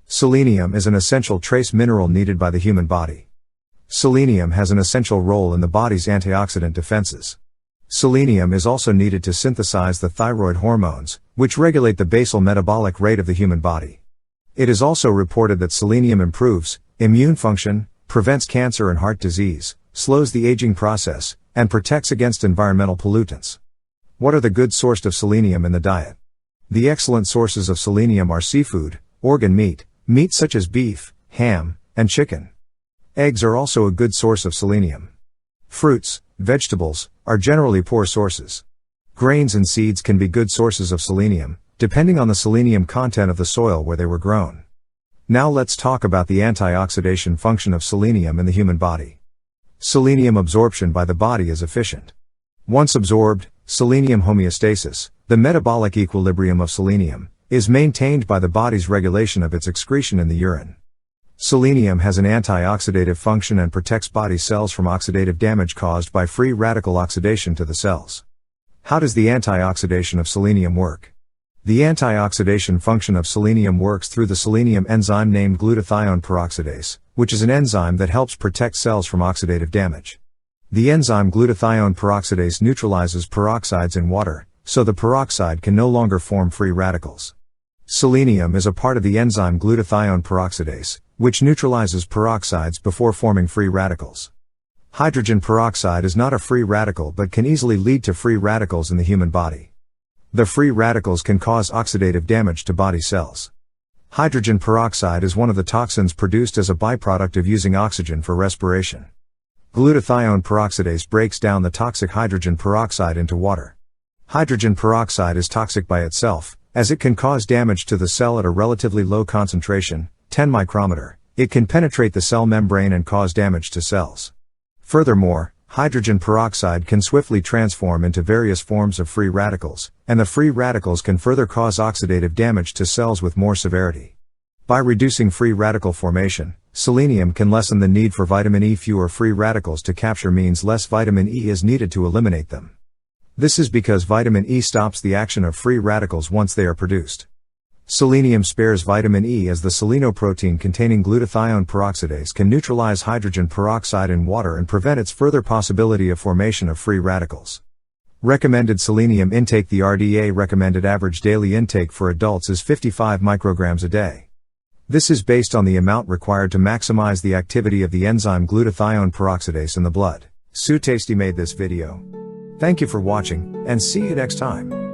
Selenium is an essential trace mineral needed by the human body. Selenium has an essential role in the body's antioxidant defenses. Selenium is also needed to synthesize the thyroid hormones, which regulate the basal metabolic rate of the human body. It is also reported that selenium improves immune function, prevents cancer and heart disease, slows the aging process, and protects against environmental pollutants. What are the good sources of selenium in the diet? The excellent sources of selenium are seafood, organ meat such as beef, ham, and chicken. Eggs are also a good source of selenium. Fruits, vegetables, are generally poor sources. Grains and seeds can be good sources of selenium, depending on the selenium content of the soil where they were grown. Now let's talk about the antioxidation function of selenium in the human body. Selenium absorption by the body is efficient. Once absorbed, selenium homeostasis, the metabolic equilibrium of selenium, is maintained by the body's regulation of its excretion in the urine. Selenium has an antioxidative function and protects body cells from oxidative damage caused by free radical oxidation to the cells. How does the antioxidation of selenium work? The antioxidation function of selenium works through the selenium enzyme named glutathioneperoxidase, which is an enzyme that helps protect cells from oxidative damage. The enzyme glutathioneperoxidase neutralizes peroxides in water, so the peroxide can no longer form free radicals. Selenium is a part of the enzyme glutathioneperoxidase, which neutralizes peroxides before forming free radicals. Hydrogen peroxide is not a free radical but can easily lead to free radicals in the human body. The free radicals can cause oxidative damage to body cells. Hydrogen peroxide is one of the toxins produced as a byproduct of using oxygen for respiration. Glutathioneperoxidase breaks down the toxic hydrogen peroxide into water. Hydrogen peroxide is toxic by itself, as it can cause damage to the cell at a relatively low concentration, 10 micrometer. It can penetrate the cell membrane and cause damage to cells. Furthermore, hydrogen peroxide can swiftly transform into various forms of free radicals, and the free radicals can further cause oxidative damage to cells with more severity. By reducing free radical formation, selenium can lessen the need for vitamin E. Fewer free radicals to capture means less vitamin E is needed to eliminate them. This is because vitamin E stops the action of free radicals once they are produced. Selenium spares vitamin E as the selenoprotein containing glutathioneperoxidase can neutralize hydrogen peroxide in water and prevent its further possibility of formation of free radicals. Recommended selenium intake. The RDA recommended average daily intake for adults is 55 micrograms a day. This is based on the amount required to maximize the activity of the enzyme glutathioneperoxidase in the blood. Sutasty made this video. Thank you for watching, and see you next time.